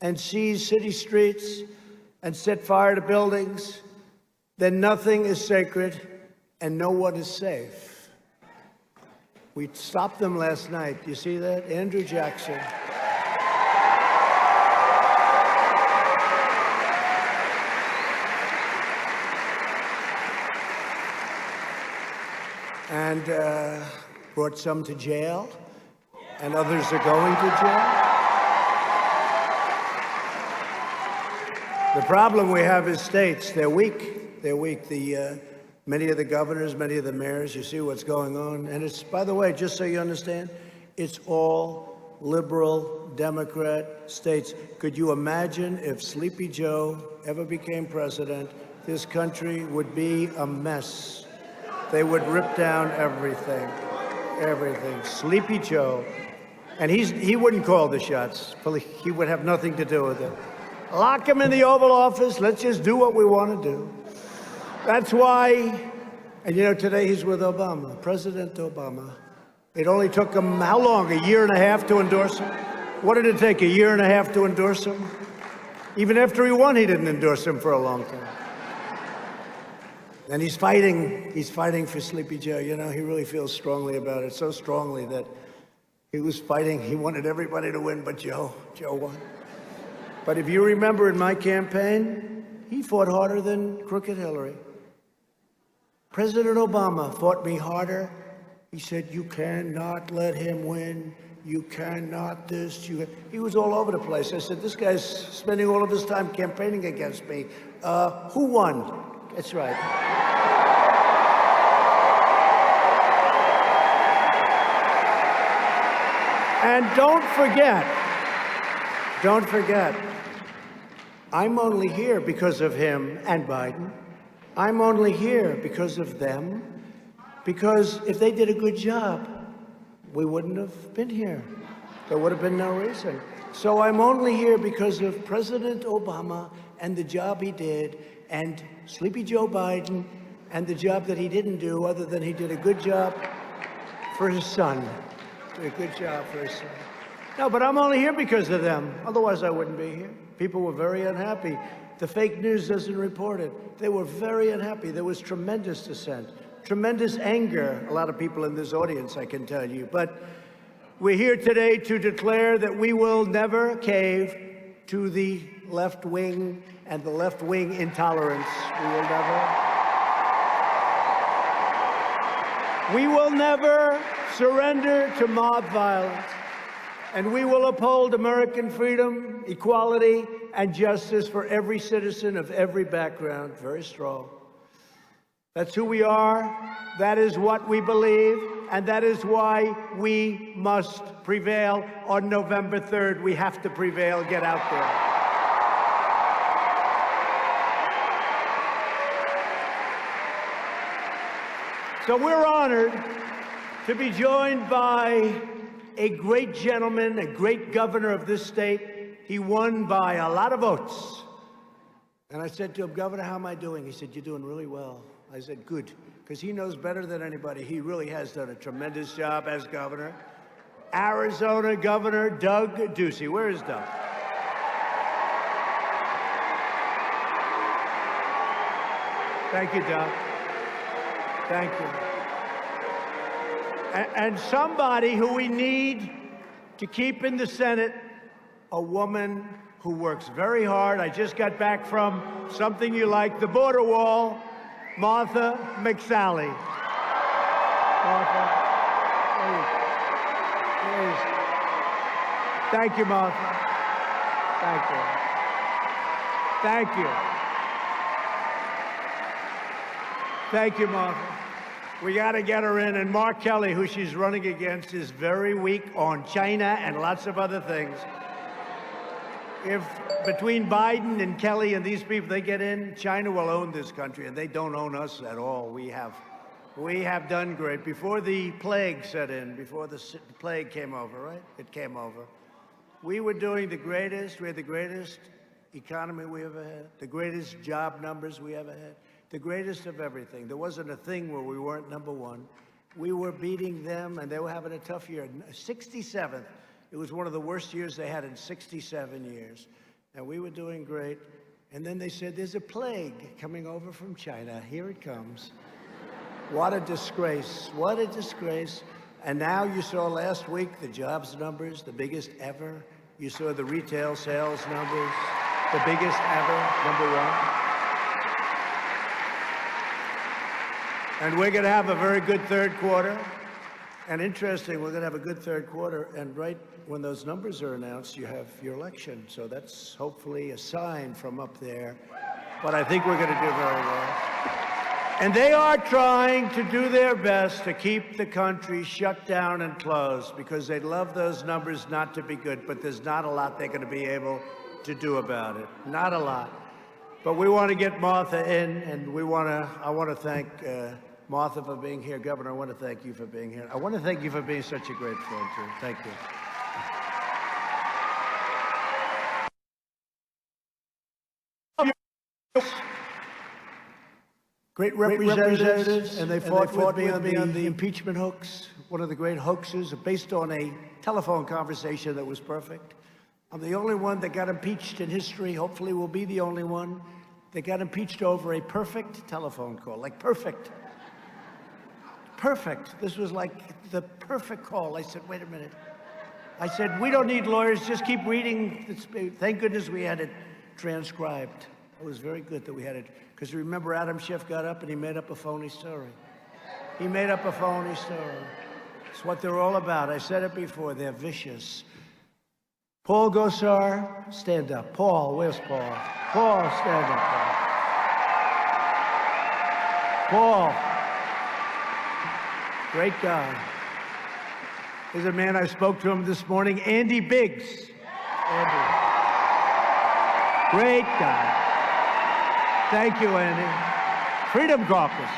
and seize city streets and set fire to buildings, then nothing is sacred and no one is safe. We stopped them last night. You see that? Andrew Jackson. And brought some to jail, and others are going to jail. The problem we have is states. They're weak. They're weak. Many of the governors, many of the mayors, you see what's going on. And it's, by the way, just so you understand, it's all liberal, Democrat states. Could you imagine if Sleepy Joe ever became president? This country would be a mess. They would rip down everything, everything. Sleepy Joe. And he wouldn't call the shots. He would have nothing to do with it. Lock him in the Oval Office. Let's just do what we want to do. That's why, and you know, today he's with Obama, President Obama. It only took him, how long, a year and a half to endorse him? What did it take, a year and a half to endorse him? Even after he won, he didn't endorse him for a long time. And he's fighting for Sleepy Joe. You know, he really feels strongly about it, so strongly that he was fighting. He wanted everybody to win, but Joe won. But if you remember in my campaign, he fought harder than crooked Hillary. President Obama fought me harder. He said, you cannot let him win. You cannot this. He was all over the place. I said, this guy's spending all of his time campaigning against me. Who won? That's right. And don't forget, I'm only here because of him and Biden. I'm only here because of them. Because if they did a good job, we wouldn't have been here. There would have been no reason. So I'm only here because of President Obama and the job he did, and Sleepy Joe Biden and the job that he didn't do, other than he did a good job for his son. Did a good job for his son. No, but I'm only here because of them. Otherwise, I wouldn't be here. People were very unhappy. The fake news doesn't report it. They were very unhappy. There was tremendous dissent, tremendous anger. A lot of people in this audience, I can tell you. But we're here today to declare that we will never cave to the left wing and the left wing intolerance. We will never surrender to mob violence. And we will uphold American freedom, equality, and justice for every citizen of every background. Very strong. That's who we are. That is what we believe. And that is why we must prevail on November 3rd. We have to prevail. Get out there. So we're honored to be joined by a great gentleman, a great governor of this state. He won by a lot of votes. And I said to him, Governor, how am I doing? He said, you're doing really well. I said, good, because he knows better than anybody. He really has done a tremendous job as governor. Arizona Governor Doug Ducey. Where is Doug? Thank you, Doug. Thank you. And somebody who we need to keep in the Senate, a woman who works very hard. I just got back from something you like, the border wall, Martha McSally. Martha, please. Thank you, Martha. Thank you. Thank you. Thank you, Martha. We got to get her in. And Mark Kelly, who she's running against, is very weak on China and lots of other things. If between Biden and Kelly and these people, they get in, China will own this country, and they don't own us at all. We have done great. Before the plague set in, before the plague came over, right? It came over. We were doing the greatest. We had the greatest economy we ever had, the greatest job numbers we ever had. The greatest of everything. There wasn't a thing where we weren't number one. We were beating them, and they were having a tough year. 67th. It was one of the worst years they had in 67 years. and we were doing great. And then they said, there's a plague coming over from China. Here it comes. What a disgrace. What a disgrace. And now you saw last week the jobs numbers, the biggest ever. You saw the retail sales numbers, the biggest ever, #1. And we're going to have a very good third quarter. And interesting, we're going to have a good third quarter. And right when those numbers are announced, you have your election. So that's hopefully a sign from up there. But I think we're going to do very well. And they are trying to do their best to keep the country shut down and closed because they'd love those numbers not to be good, but there's not a lot they're going to be able to do about it. Not a lot. But we want to get Martha in, and I want to thank Martha for being here. Governor, I want to thank you for being here. I want to thank you for being such a great friend, too. Thank you. Great representatives, and they fought with me on the impeachment hoax. One of the great hoaxes based on a telephone conversation that was perfect. I'm the only one that got impeached in history, hopefully will be the only one, that got impeached over a perfect telephone call, like perfect. Perfect. This was like the perfect call. I said, wait a minute. I said, we don't need lawyers, just keep reading. Thank goodness we had it transcribed. It was very good that we had it. Because remember, Adam Schiff got up and he made up a phony story. He made up a phony story. It's what they're all about. I said it before. They're vicious. Paul Gosar, stand up. Paul, where's Paul? Paul, stand up, Paul. Paul. Great guy. There's a man, I spoke to him this morning, Andy Biggs. Andy. Great guy. Thank you, Andy. Freedom Caucus.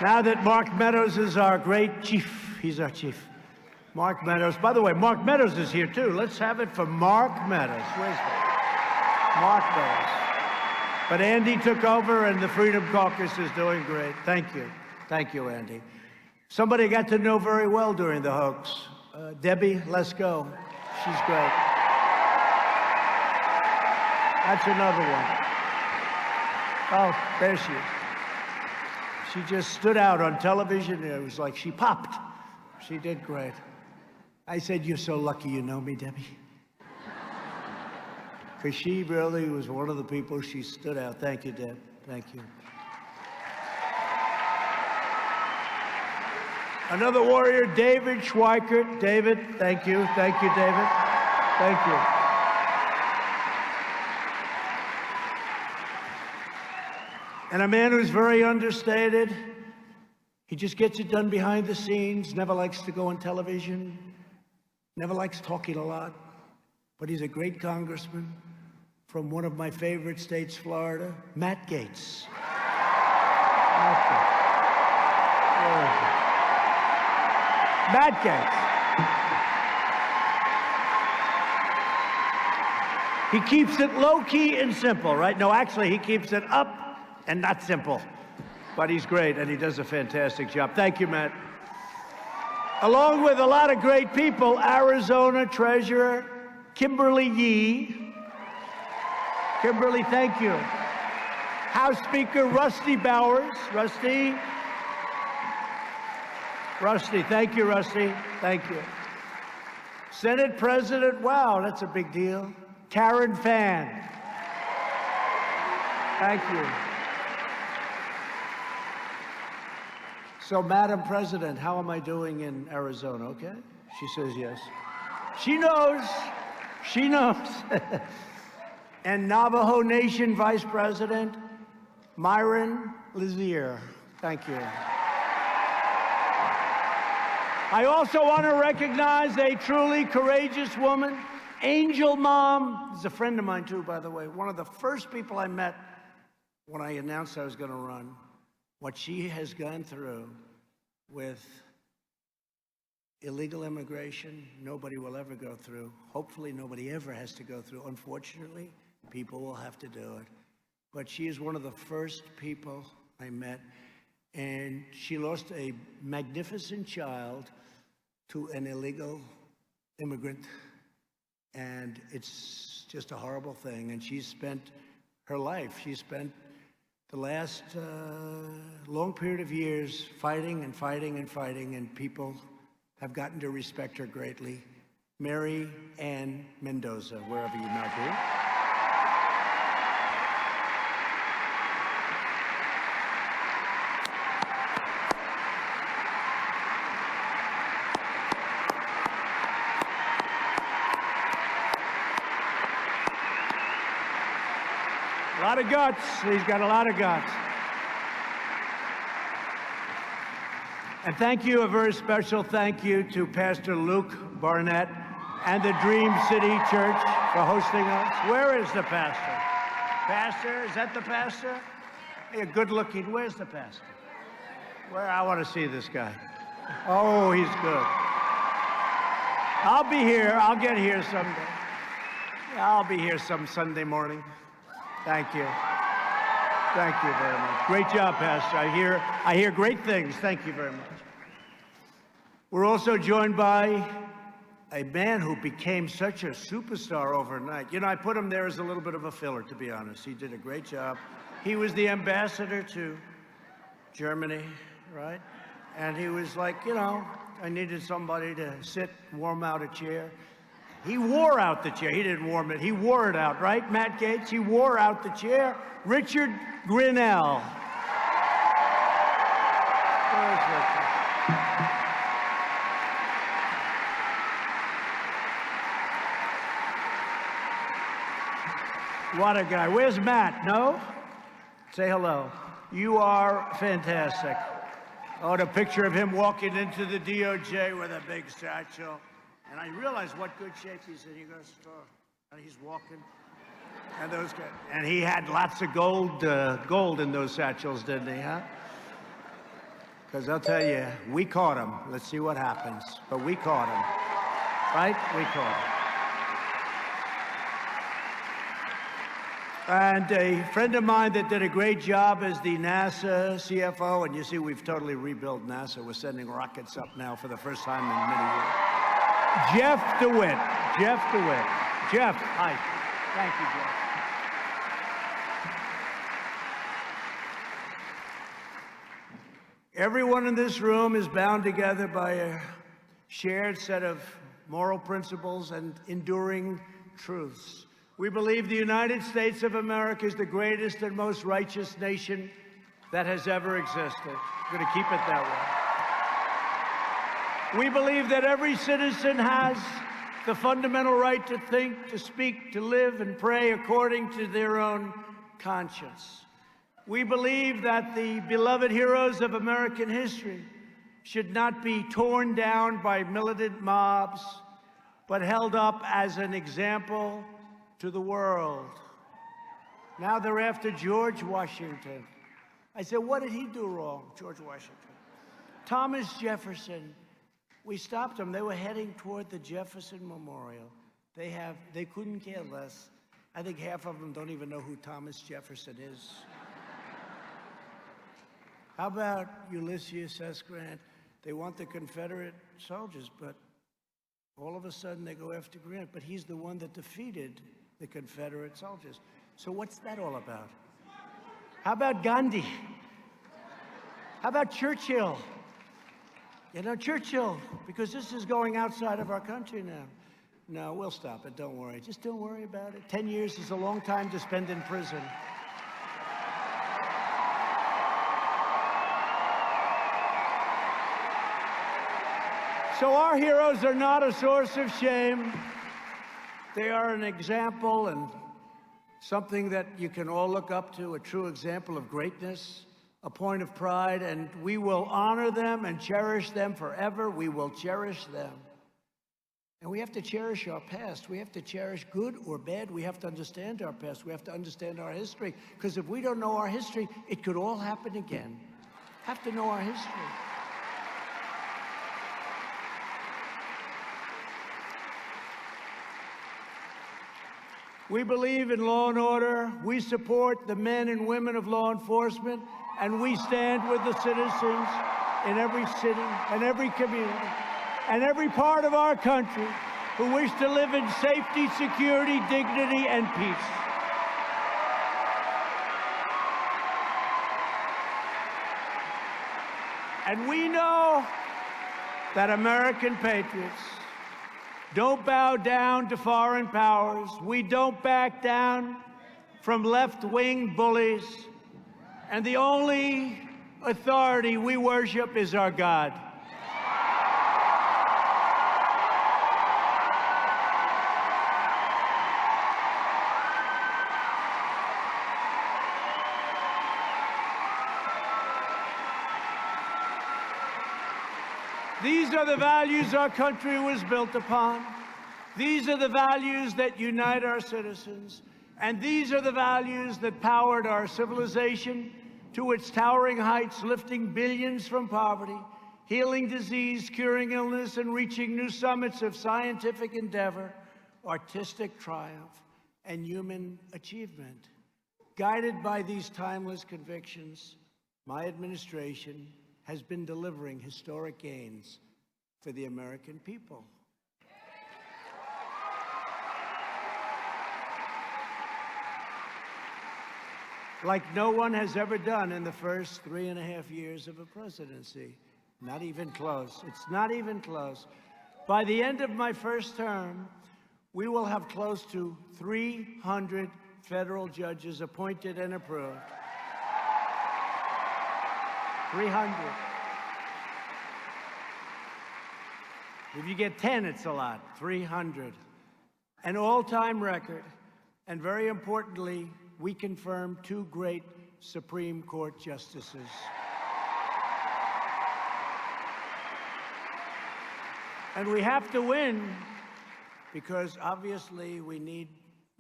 Now that Mark Meadows is our great chief, he's our chief. Mark Meadows. By the way, Mark Meadows is here, too. Let's have it for Mark Meadows. Where's that? Mark Meadows. But Andy took over, and the Freedom Caucus is doing great. Thank you. Thank you, Andy. Somebody I got to know very well during the hoax. Debbie Lesko. She's great. That's another one. Oh, there she is. She just stood out on television. It was like she popped. She did great. I said, you're so lucky you know me, Debbie. Because she really was one of the people, she stood out. Thank you, Deb. Thank you. Another warrior, David Schweikert. David, thank you. Thank you, David. Thank you. And a man who's very understated. He just gets it done behind the scenes, never likes to go on television, never likes talking a lot, but he's a great congressman from one of my favorite states, Florida, Matt Gaetz. Matt Gaetz. He keeps it low-key and simple, right? No, actually, he keeps it up and not simple. But he's great, and he does a fantastic job. Thank you, Matt. Along with a lot of great people, Arizona Treasurer Kimberly Yee. Kimberly, thank you. House Speaker Rusty Bowers. Rusty, thank you, Rusty. Thank you. Senate President, wow, that's a big deal. Karen Fann. Thank you. So, Madam President, how am I doing in Arizona? Okay? She says yes. She knows. She knows. And Navajo Nation Vice President Myron Lazier. Thank you. I also want to recognize a truly courageous woman, Angel Mom. Is a friend of mine, too, by the way. One of the first people I met when I announced I was going to run. What she has gone through with illegal immigration, nobody will ever go through. Hopefully, nobody ever has to go through. Unfortunately, people will have to do it. But she is one of the first people I met, and she lost a magnificent child to an illegal immigrant And it's just a horrible thing. And she's spent her life, she spent the last long period of years fighting and fighting and fighting, and people have gotten to respect her greatly. Mary Ann Mendoza, wherever you might be. A lot of guts. He's got a lot of guts. And thank you, a very special thank you to Pastor Luke Barnett and the Dream City Church for hosting us. Where is the pastor? Pastor, is that the pastor? Hey, good looking. Where's the pastor? Where? I want to see this guy. Oh, he's good. I'll be here. I'll get here someday. I'll be here some Sunday morning. Thank you. Thank you very much. Great job, Pastor. I hear great things. Thank you very much. We're also joined by a man who became such a superstar overnight. You know, I put him there as a little bit of a filler, to be honest. He did a great job. He was the ambassador to Germany, right? And he was like, you know, I needed somebody to sit, warm out a chair. He wore out the chair. He didn't warm it. He wore it out, right, Matt Gaetz? He wore out the chair. Richard Grinnell. Where's Richard? What a guy. Where's Matt? No? Say hello. You are fantastic. Oh, the picture of him walking into the DOJ with a big satchel. And I realized what good shape he's in. He goes, and he's walking. And those guys, and he had lots of gold in those satchels, didn't he, huh? Because I'll tell you, we caught him. Let's see what happens. But we caught him, right? We caught him. And a friend of mine that did a great job as the NASA CFO, and you see we've totally rebuilt NASA. We're sending rockets up now for the first time in many years. Jeff DeWitt. Jeff DeWitt. Jeff, hi. Thank you, Jeff. Everyone in this room is bound together by a shared set of moral principles and enduring truths. We believe the United States of America is the greatest and most righteous nation that has ever existed. We're going to keep it that way. We believe that every citizen has the fundamental right to think, to speak, to live, and pray according to their own conscience. We believe that the beloved heroes of American history should not be torn down by militant mobs, but held up as an example to the world. Now they're after George Washington. I said, what did he do wrong, George Washington? Thomas Jefferson. We stopped them. They were heading toward the Jefferson Memorial. They couldn't care less. I think half of them don't even know who Thomas Jefferson is. How about Ulysses S. Grant? They want the Confederate soldiers, but all of a sudden they go after Grant. But he's the one that defeated the Confederate soldiers. So what's that all about? How about Gandhi? How about Churchill? You know, Churchill, because this is going outside of our country now. No, we'll stop it. Don't worry. Just don't worry about it. 10 years is a long time to spend in prison. So our heroes are not a source of shame. They are an example and something that you can all look up to, a true example of greatness, a point of pride, and we will honor them and cherish them forever. We will cherish them. And we have to cherish our past. We have to cherish good or bad. We have to understand our past. We have to understand our history. Because if we don't know our history, it could all happen again. Have to know our history. We believe in law and order. We support the men and women of law enforcement, and we stand with the citizens in every city and every community and every part of our country who wish to live in safety, security, dignity, and peace. And we know that American patriots don't bow down to foreign powers. We don't back down from left-wing bullies. And the only authority we worship is our God. These are the values our country was built upon. These are the values that unite our citizens. And these are the values that powered our civilization to its towering heights, lifting billions from poverty, healing disease, curing illness, and reaching new summits of scientific endeavor, artistic triumph, and human achievement. Guided by these timeless convictions, my administration has been delivering historic gains for the American people. Like no one has ever done in the first 3.5 years of a presidency. Not even close. It's not even close. By the end of my first term, we will have close to 300 federal judges appointed and approved. 300. If you get 10, it's a lot. 300. An all-time record. And very importantly, we confirmed 2 great Supreme Court justices. And we have to win because obviously we need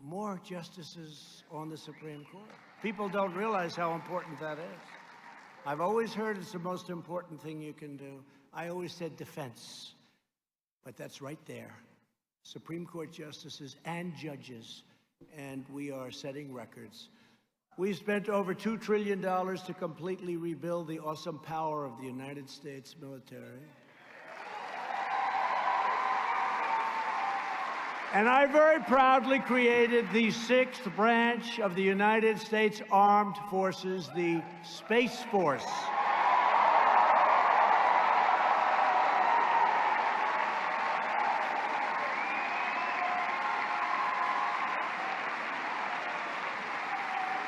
more justices on the Supreme Court. People don't realize how important that is. I've always heard it's the most important thing you can do. I always said defense, but that's right there. Supreme Court justices and judges, and we are setting records. We've spent over $2 trillion to completely rebuild the awesome power of the United States military. And I very proudly created the 6th branch of the United States Armed Forces, the Space Force.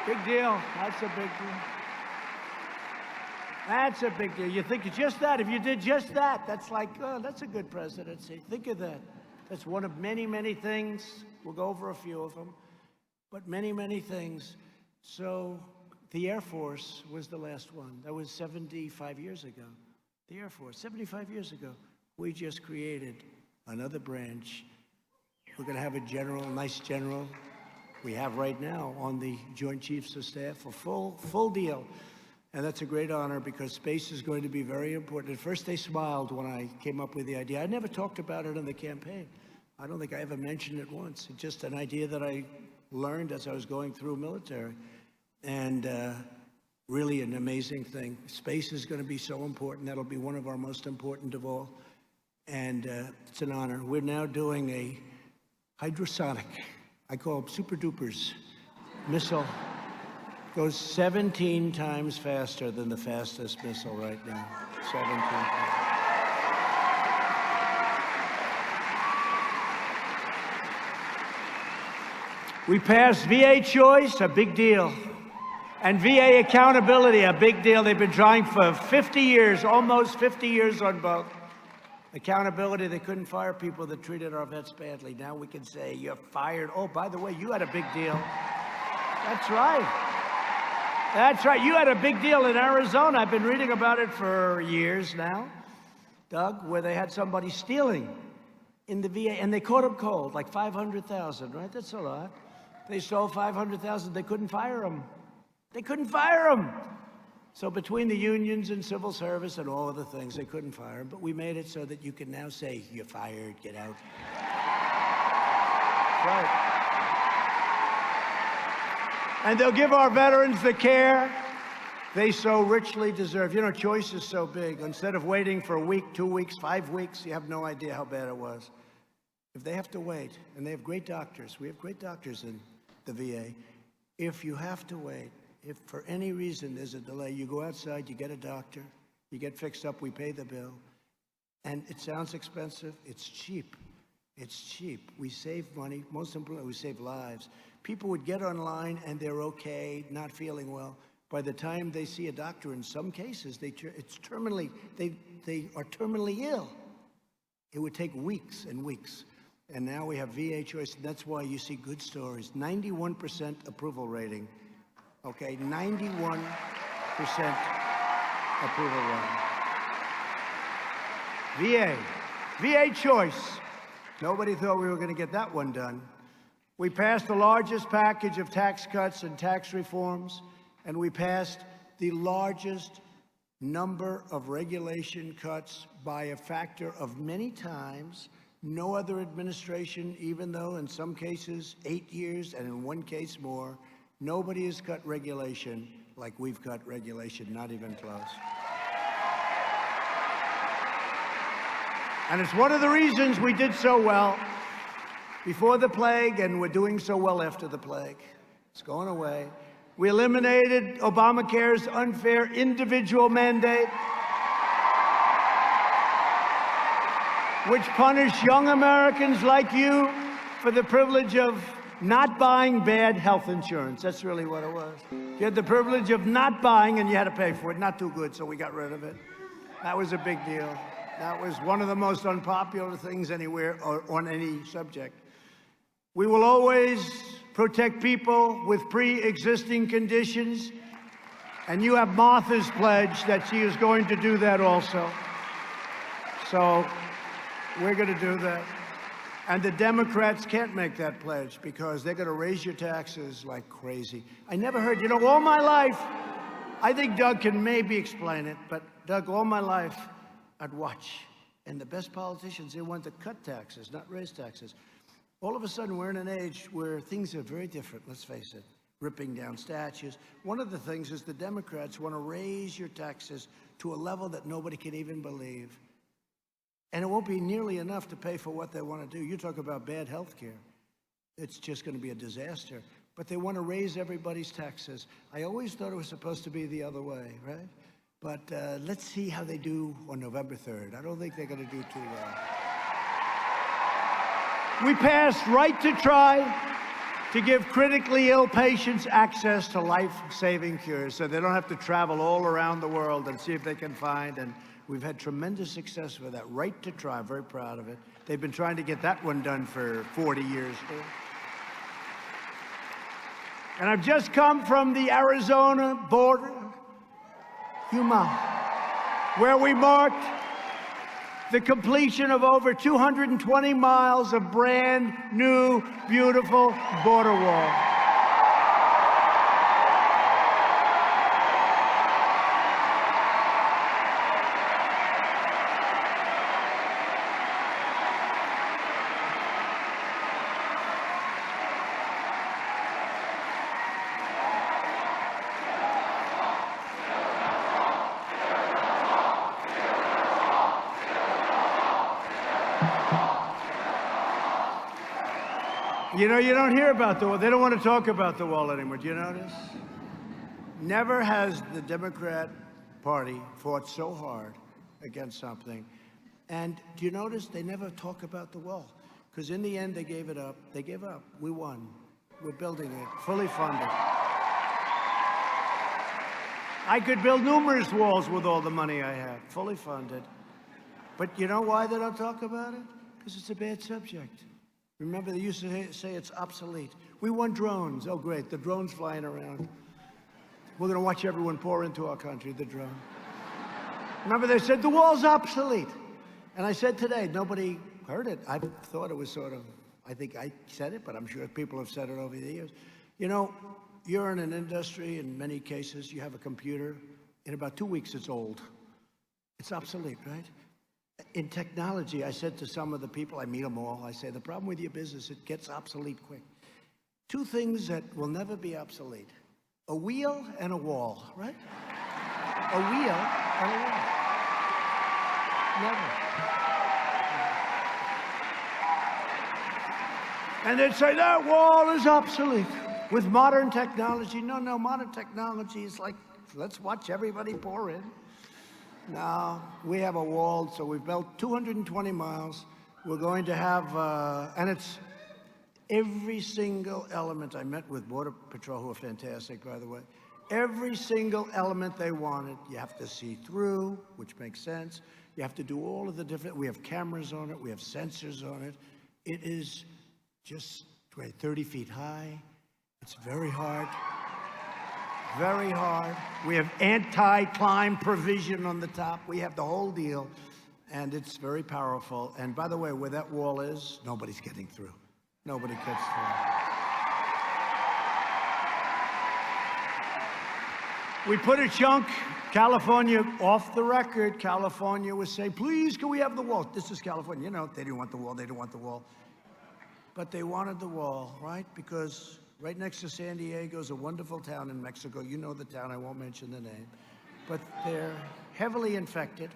Big deal. That's a big deal. That's a big deal. You think it's just that. If you did just that, that's like, oh, that's a good presidency. Think of that. That's one of many, many things. We'll go over a few of them, but many, many things. So the Air Force was the last one. That was 75 years ago. The Air Force, 75 years ago. We just created another branch. We're going to have a general, a nice general. We have right now on the Joint Chiefs of Staff a full deal. And that's a great honor because space is going to be very important. At first they smiled when I came up with the idea. I never talked about it in the campaign. I don't think I ever mentioned it once. It's just an idea that I learned as I was going through military. And really an amazing thing. Space is going to be so important. That'll be one of our most important of all. And it's an honor. We're now doing a hydrosonic, I call them super dupers, missile. Goes 17 times faster than the fastest missile right now. 17 times. We passed VA choice, a big deal. And VA accountability, a big deal. They've been trying for 50 years, almost 50 years on both. Accountability, they couldn't fire people that treated our vets badly. Now we can say, you're fired. Oh, by the way, you had a big deal. That's right. That's right. You had a big deal in Arizona. I've been reading about it for years now, Doug, where they had somebody stealing in the VA, and they caught them cold, like 500,000, right? That's a lot. They stole 500,000. They couldn't fire them. They couldn't fire them. So between the unions and civil service and all of the things, they couldn't fire them. But we made it so that you can now say, you're fired, get out. Right. And they'll give our veterans the care they so richly deserve. You know, choice is so big. Instead of waiting for a week, 2 weeks, 5 weeks, you have no idea how bad it was. if they have to wait, and they have great doctors, we have great doctors in the VA, if you have to wait, if for any reason there's a delay, you go outside, you get a doctor, you get fixed up, we pay the bill. And it sounds expensive, it's cheap. It's cheap. We save money, most importantly, we save lives. People would get online and they're okay, not feeling well. By the time they see a doctor, in some cases, they are terminally ill. It would take weeks and weeks. And now we have VA choice, and that's why you see good stories. 91% approval rating. Okay, 91% approval rating. VA choice. Nobody thought we were going to get that one done. We passed the largest package of tax cuts and tax reforms, and we passed the largest number of regulation cuts by a factor of many times. No other administration, even though in some cases 8 years and in one case more, nobody has cut regulation like we've cut regulation, not even close. And it's one of the reasons we did so well before the plague, and we're doing so well after the plague. It's going away. We eliminated Obamacare's unfair individual mandate, which punished young Americans like you for the privilege of not buying bad health insurance. That's really what it was. You had the privilege of not buying, and you had to pay for it. Not too good, so we got rid of it. That was a big deal. That was one of the most unpopular things anywhere or on any subject. We will always protect people with pre-existing conditions, and you have Martha's pledge that she is going to do that also. So we're going to do that. And the Democrats can't make that pledge because they're going to raise your taxes like crazy. I never heard, you know, all my life, I think Doug can maybe explain it, but Doug, all my life, I'd watch. And the best politicians, they want to cut taxes, not raise taxes. All of a sudden, we're in an age where things are very different, let's face it. Ripping down statues. One of the things is the Democrats want to raise your taxes to a level that nobody can even believe. And it won't be nearly enough to pay for what they want to do. You talk about bad health care. It's just going to be a disaster. But they want to raise everybody's taxes. I always thought it was supposed to be the other way, right? But let's see how they do on November 3rd. I don't think they're going to do too well. We passed Right to Try to give critically ill patients access to life-saving cures so they don't have to travel all around the world and see if they can find. And we've had tremendous success with that. Right to Try, very proud of it. They've been trying to get that one done for 40 years. And I've just come from the Arizona border, Yuma, where we marked the completion of over 220 miles of brand new, beautiful border wall. You know, you don't hear about the wall. They don't want to talk about the wall anymore. Do you notice? Never has the Democrat Party fought so hard against something. And do you notice they never talk about the wall? Because in the end, they gave it up. They gave up. We won. We're building it, fully funded. I could build numerous walls with all the money I have, fully funded. But you know why they don't talk about it? Because it's a bad subject. Remember, they used to say it's obsolete. We want drones. Oh, great, the drone's flying around. We're going to watch everyone pour into our country, the drone. Remember, they said the wall's obsolete. And I said today, nobody heard it. I thought it was sort of, I think I said it, but I'm sure people have said it over the years. You know, you're in an industry, in many cases, you have a computer. In about 2 weeks, it's old. It's obsolete, right? In technology, I said to some of the people, I meet them all, I say, the problem with your business, it gets obsolete quick. Two things that will never be obsolete. A wheel and a wall, right? A wheel and a wall. Never. And they'd say, that wall is obsolete. With modern technology, no, modern technology is like, let's watch everybody pour in. Now, we have a wall, so we've built 220 miles. We're going to have, and it's every single element. I met with Border Patrol, who are fantastic, by the way. Every single element they wanted. You have to see through, which makes sense. You have to do all of the different, we have cameras on it, we have sensors on it. It is just 30 feet high. It's very hard. Very hard. We have anti-climb provision on the top. We have the whole deal, and it's very powerful. And by the way, where that wall is, nobody's getting through. Nobody gets through. We put a chunk, California, off the record. California was saying, please, can we have the wall? This is California. You know, they didn't want the wall. They didn't want the wall. But they wanted the wall, right? Because right next to San Diego is a wonderful town in Mexico. You know the town, I won't mention the name. But they're heavily infected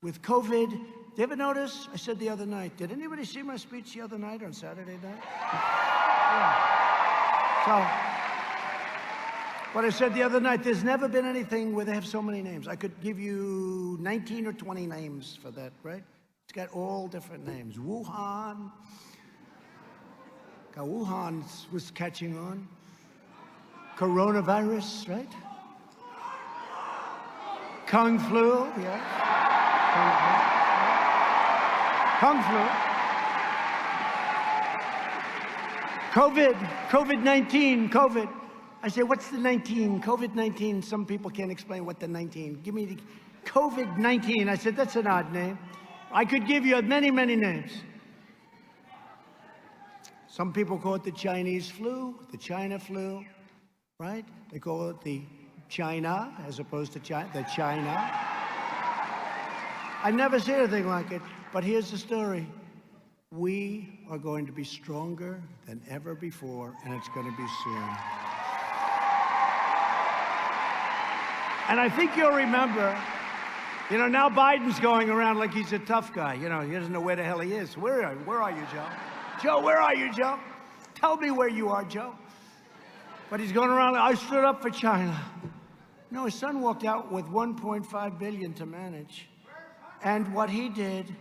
with COVID. Did you ever notice? I said the other night, did anybody see my speech the other night on Saturday night? Yeah. But I said the other night, there's never been anything where they have so many names. I could give you 19 or 20 names for that, right? It's got all different names. Wuhan. Wuhan was catching on. Coronavirus, right? Kung flu, yeah. Kung flu. COVID-19, COVID. I say, what's the 19? COVID-19, some people can't explain what the 19. Give me the COVID-19. I said, that's an odd name. I could give you many, many names. Some people call it the Chinese flu, the China flu, right? They call it the China as opposed to the China. I've never seen anything like it, but here's the story. We are going to be stronger than ever before, and it's going to be soon. And I think you'll remember, you know, now Biden's going around like he's a tough guy. You know, he doesn't know where the hell he is. Where are you, Joe? Joe, where are you, Joe? Tell me where you are, Joe. But he's going around, I stood up for China. No, his son walked out with $1.5 billion to manage. And what he did,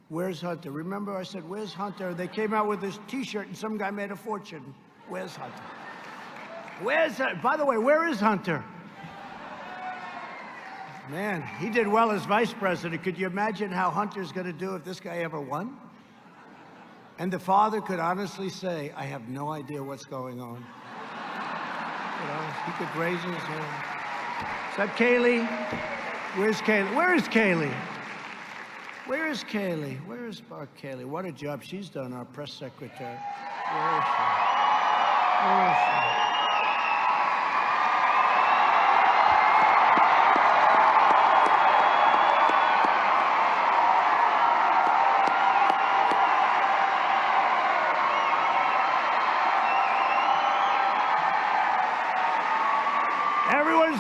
where's Hunter? Remember I said, where's Hunter? They came out with this T-shirt and some guy made a fortune. Where's Hunter? Where's Hunter? By the way, where is Hunter? Man, he did well as vice president. Could you imagine how Hunter's going to do if this guy ever won? And the father could honestly say, I have no idea what's going on. You know, he could raise his hand. Is that Kaylee? Where's Kaylee? Where is Kaylee? Where is Kaylee? Where is Kaylee? What a job she's done, our press secretary. Where is she? Where is she?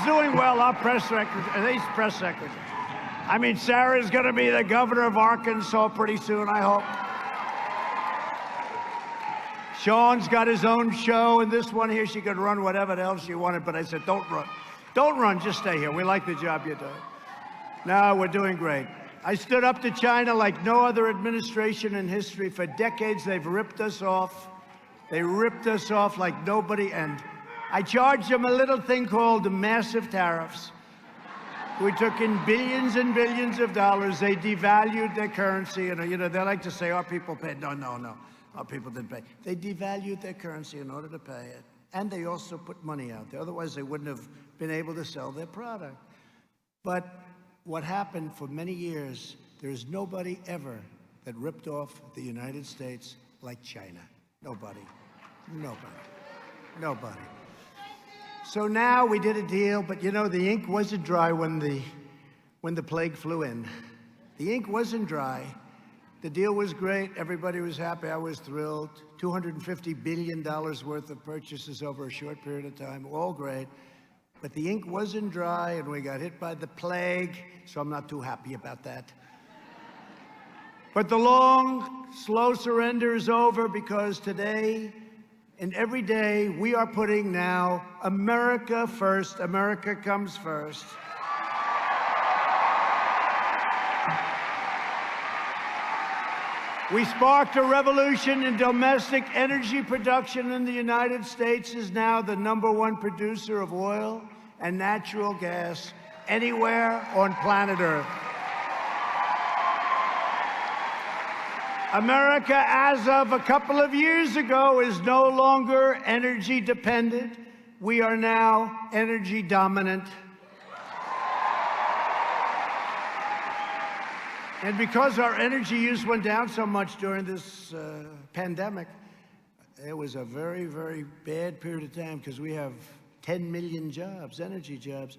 Doing well, our press secretary, these press secretaries. I mean, Sarah's going to be the governor of Arkansas pretty soon, I hope. Sean's got his own show, and this one here, she could run whatever the hell she wanted, but I said, don't run. Don't run, just stay here. We like the job you're doing. No, we're doing great. I stood up to China like no other administration in history. For decades, they've ripped us off. They ripped us off like nobody, and I charged them a little thing called massive tariffs. We took in billions and billions of dollars. They devalued their currency. And, you know, they like to say, our people paid. No, no, no. Our people didn't pay. They devalued their currency in order to pay it. And they also put money out there. Otherwise, they wouldn't have been able to sell their product. But what happened for many years, there's nobody ever that ripped off the United States like China. Nobody. Nobody. Nobody. So now we did a deal, but you know, the ink wasn't dry when the plague flew in. The ink wasn't dry. The deal was great. Everybody was happy. I was thrilled. $250 billion worth of purchases over a short period of time. All great. But the ink wasn't dry, and we got hit by the plague, so I'm not too happy about that. But the long, slow surrender is over, because today and every day we are putting now America first. America comes first. We sparked a revolution in domestic energy production, and the United States is now the #1 producer of oil and natural gas anywhere on planet Earth. America, as of a couple of years ago, is no longer energy dependent. We are now energy dominant. And because our energy use went down so much during this pandemic, it was a very, very bad period of time, because we have 10 million jobs, energy jobs,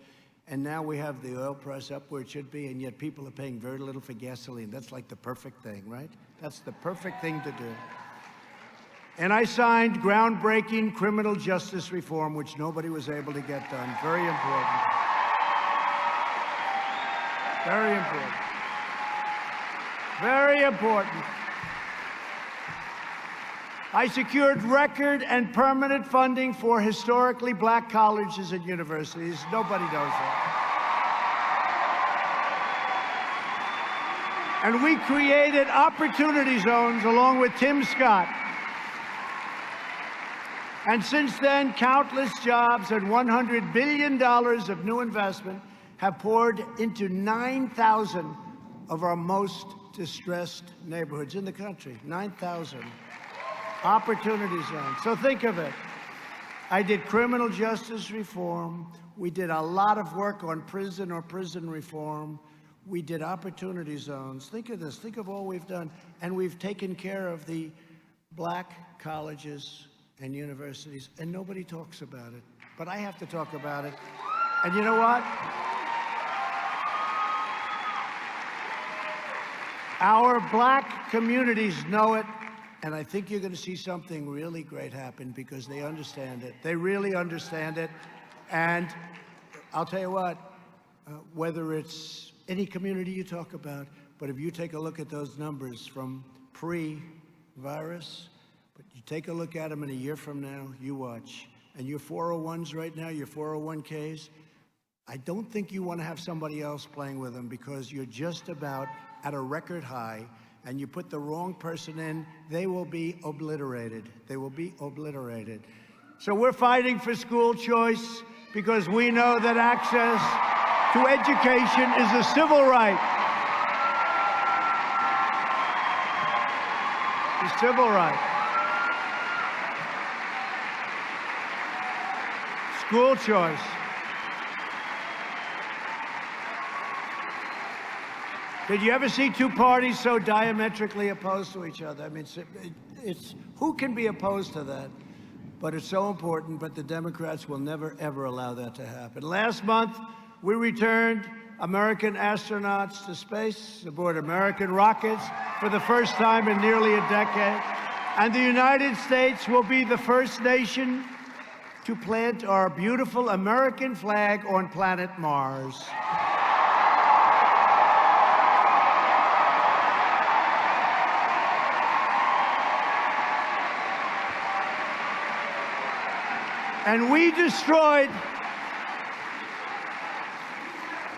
and now we have the oil price up where it should be, and yet people are paying very little for gasoline. That's like the perfect thing, right? That's the perfect thing to do. And I signed groundbreaking criminal justice reform, which nobody was able to get done. Very important. Very important. Very important. I secured record and permanent funding for historically black colleges and universities. Nobody knows that. And we created opportunity zones along with Tim Scott. And since then, countless jobs and $100 billion of new investment have poured into 9,000 of our most distressed neighborhoods in the country. 9,000 opportunity zones. So think of it. I did criminal justice reform. We did a lot of work on prison reform. We did opportunity zones. Think of this. Think of all we've done. And we've taken care of the black colleges and universities, and nobody talks about it. But I have to talk about it. And you know what? Our black communities know it, and I think you're going to see something really great happen, because they understand it. They really understand it. And I'll tell you what, whether it's any community you talk about, but if you take a look at those numbers from pre-virus, but you take a look at them in a year from now, you watch. And your 401s right now, your 401ks, I don't think you want to have somebody else playing with them, because you're just about at a record high, and you put the wrong person in, they will be obliterated. They will be obliterated. So we're fighting for school choice, because we know that access to education is a civil right. A civil right. School choice. Did you ever see two parties so diametrically opposed to each other? I mean, it's who can be opposed to that? But it's so important, but the Democrats will never, ever allow that to happen. Last month, we returned American astronauts to space aboard American rockets for the first time in nearly a decade. And the United States will be the first nation to plant our beautiful American flag on planet Mars. And we destroyed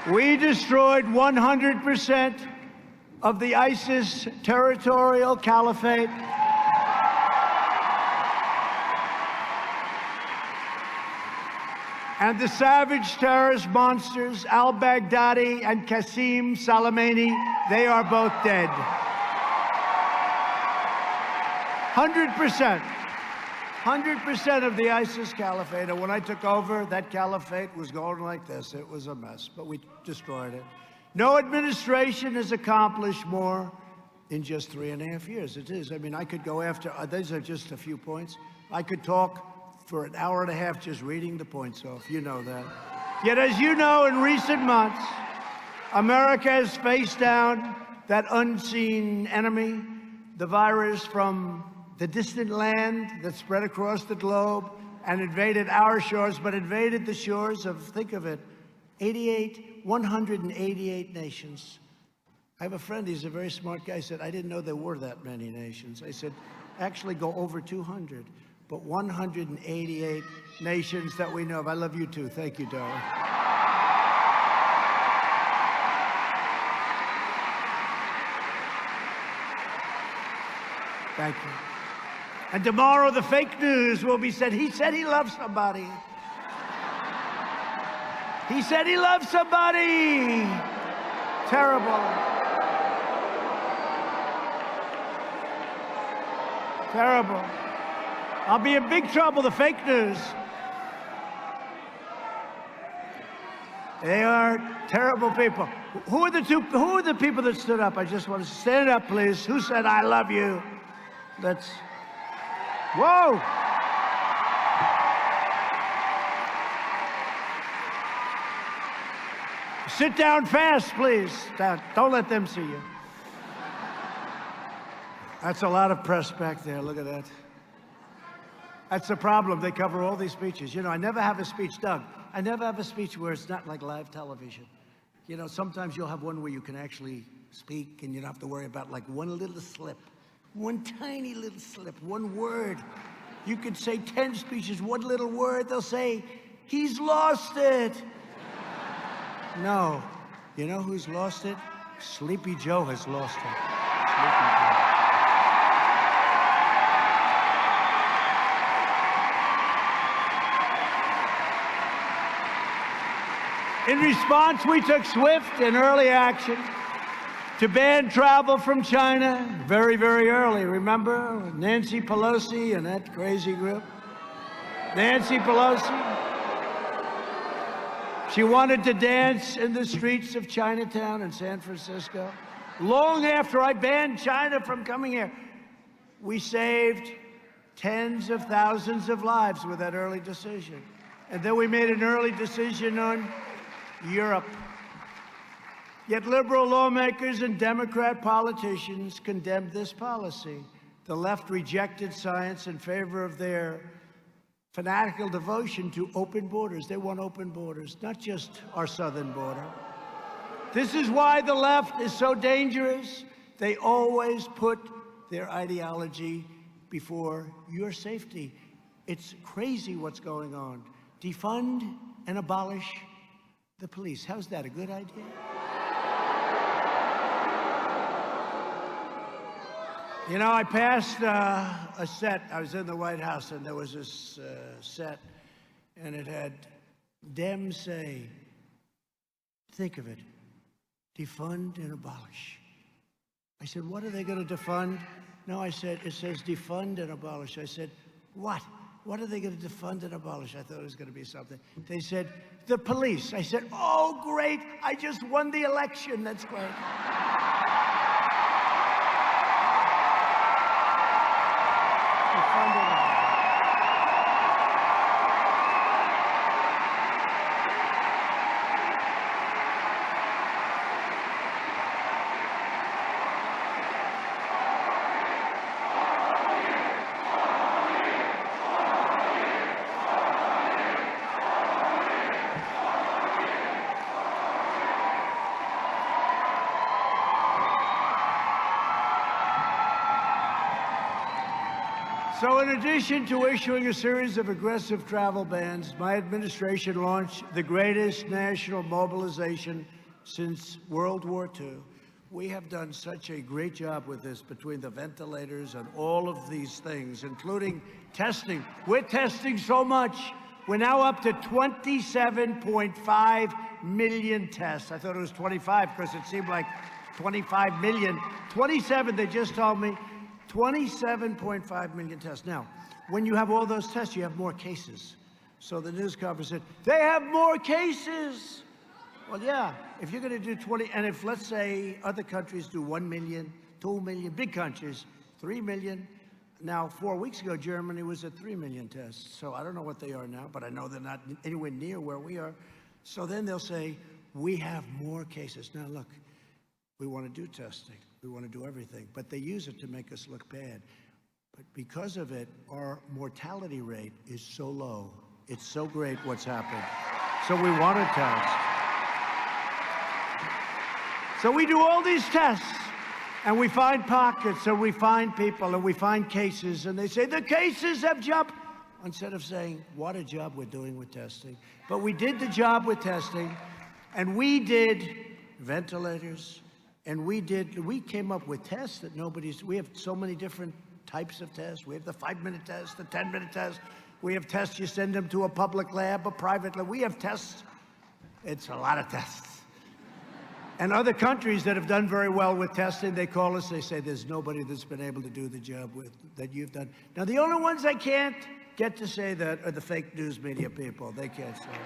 100% of the ISIS territorial caliphate. And the savage terrorist monsters, al-Baghdadi and Qasem Soleimani, they are both dead. 100%. 100% of the ISIS caliphate. And when I took over, that caliphate was going like this. It was a mess, but we destroyed it. No administration has accomplished more in just 3.5 years. It is. I mean, I could go after, these are just a few points. I could talk for an hour and a half just reading the points off. You know that. Yet, as you know, in recent months, America has faced down that unseen enemy, the virus from the distant land that spread across the globe and invaded our shores, but invaded the shores of, think of it, 188 nations. I have a friend, he's a very smart guy, said, I didn't know there were that many nations. I said, actually go over 200, but 188 nations that we know of. I love you too. Thank you, darling. Thank you. And tomorrow the fake news will be said, he said he loves somebody. He said he loves somebody. Terrible. Terrible. I'll be in big trouble, the fake news. They are terrible people. Who are the people that stood up? I just want to stand up, please. Who said, I love you? Let's, whoa. Sit down fast, please. Don't let them see you. That's a lot of press back there. Look at that. That's the problem. They cover all these speeches. You know, I never have a speech, Doug. I never have a speech where it's not like live television. You know, sometimes you'll have one where you can actually speak and you don't have to worry about like one little slip, one tiny little slip, one word. You could say 10 speeches, one little word. They'll say, he's lost it. No. You know who's lost it? Sleepy Joe has lost it. Sleepy Joe. In response, we took swift and early action to ban travel from China very, very early. Remember Nancy Pelosi and that crazy group? Nancy Pelosi. She wanted to dance in the streets of Chinatown in San Francisco. Long after I banned China from coming here, we saved tens of thousands of lives with that early decision. And then we made an early decision on Europe. Yet liberal lawmakers and Democrat politicians condemned this policy. The left rejected science in favor of their fanatical devotion to open borders. They want open borders, not just our southern border. This is why the left is so dangerous. They always put their ideology before your safety. It's crazy what's going on. Defund and abolish the police. How's that, a good idea? You know, I passed a set. I was in the White House, and there was this set, and it had Dems say, think of it, defund and abolish. I said, what are they going to defund? No, I said, it says defund and abolish. I said, what? What are they going to defund and abolish? I thought it was going to be something. They said, the police. I said, oh, great. I just won the election. That's great. Defund and abolish. So in addition to issuing a series of aggressive travel bans, my administration launched the greatest national mobilization since World War II. We have done such a great job with this, between the ventilators and all of these things, including testing. We're testing so much. We're now up to 27.5 million tests. I thought it was 25 because it seemed like 25 million. 27, they just told me. 27.5 million tests. Now, when you have all those tests, you have more cases. So the news conference said, they have more cases. Well, yeah, if you're going to do 20, and if, let's say, other countries do 1 million, 2 million, big countries, 3 million. Now, 4 weeks ago, Germany was at 3 million tests. So I don't know what they are now, but I know they're not anywhere near where we are. So then they'll say, we have more cases. Now, look, we want to do testing. We want to do everything, but they use it to make us look bad. But because of it, our mortality rate is so low. It's so great what's happened. So we want to test. So we do all these tests, and we find pockets, and we find people, and we find cases, and they say, the cases have jumped, instead of saying, what a job we're doing with testing. But we did the job with testing, and we did ventilators, and we came up with tests that we have so many different types of tests. We have the 5-minute test, the 10-minute test. We have tests, you send them to a public lab, a private lab. We have tests. It's a lot of tests. And other countries that have done very well with testing, they call us, they say, there's nobody that's been able to do the job that you've done. Now, the only ones I can't get to say that are the fake news media people. They can't say it.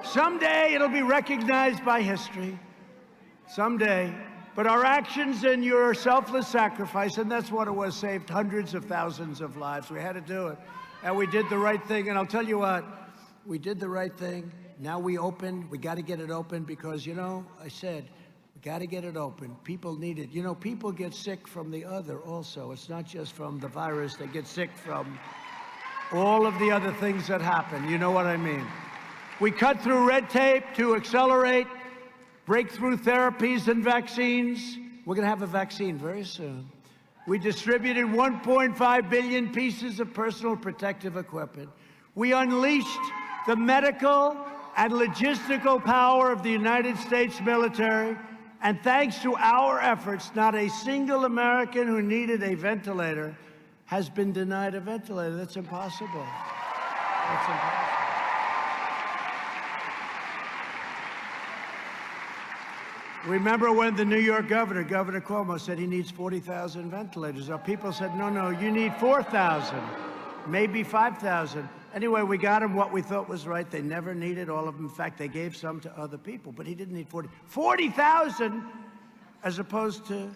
Someday it'll be recognized by history. Someday. But our actions and your selfless sacrifice, and that's what it was, saved hundreds of thousands of lives. We had to do it. And we did the right thing. And I'll tell you what, we did the right thing. Now we opened. We got to get it open because, you know, I said, we got to get it open. People need it. You know, people get sick from the other also. It's not just from the virus. They get sick from all of the other things that happen. You know what I mean? We cut through red tape to accelerate breakthrough therapies and vaccines. We're going to have a vaccine very soon. We distributed 1.5 billion pieces of personal protective equipment. We unleashed the medical and logistical power of the United States military. And thanks to our efforts, not a single American who needed a ventilator has been denied a ventilator. That's impossible. That's impossible. Remember when the New York governor, Governor Cuomo, said he needs 40,000 ventilators? Our people said, no, no, you need 4,000, maybe 5,000. Anyway, we got him what we thought was right. They never needed all of them. In fact, they gave some to other people, but he didn't need 40,000 as opposed to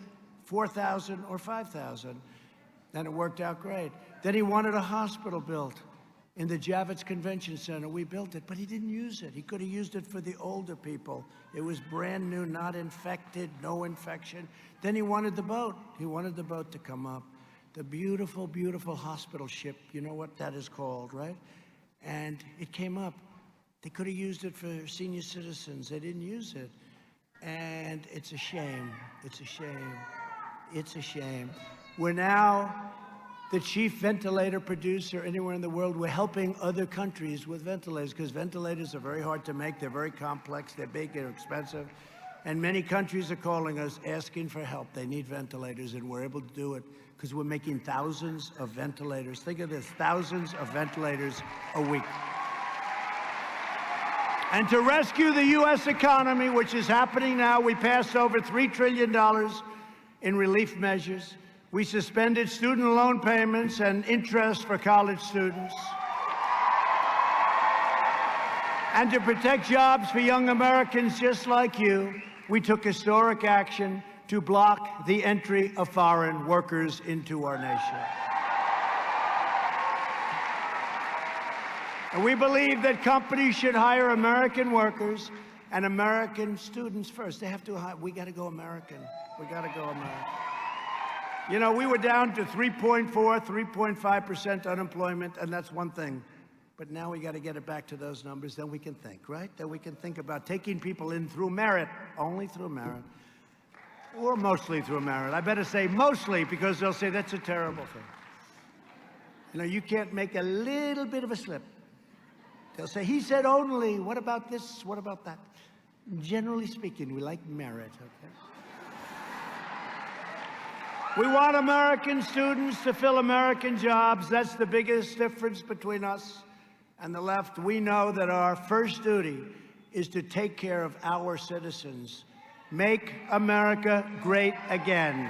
4,000 or 5,000. And it worked out great. Then he wanted a hospital built in the Javits Convention Center. We built it, but he didn't use it. He could have used it for the older people. It was brand new, not infected, no infection. Then he wanted the boat. He wanted the boat to come up. The beautiful, beautiful hospital ship. You know what that is called, right? And it came up. They could have used it for senior citizens. They didn't use it. And it's a shame. It's a shame. It's a shame. We're now the chief ventilator producer anywhere in the world. We're helping other countries with ventilators because ventilators are very hard to make. They're very complex. They're big. They're expensive. And many countries are calling us, asking for help. They need ventilators, and we're able to do it because we're making thousands of ventilators. Think of this, thousands of ventilators a week. And to rescue the U.S. economy, which is happening now, we passed over $3 trillion in relief measures. We suspended student loan payments and interest for college students. And to protect jobs for young Americans just like you, we took historic action to block the entry of foreign workers into our nation. And we believe that companies should hire American workers and American students first. They have to hire. We got to go American. We got to go American. You know, we were down to 3.4, 3.5% unemployment, and that's one thing. But now we got to get it back to those numbers. Then we can think, right? Then we can think about taking people in through merit, only through merit, or mostly through merit. I better say mostly, because they'll say that's a terrible thing. You know, you can't make a little bit of a slip. They'll say, he said only. What about this? What about that? Generally speaking, we like merit, okay? We want American students to fill American jobs. That's the biggest difference between us and the left. We know that our first duty is to take care of our citizens. Make America great again.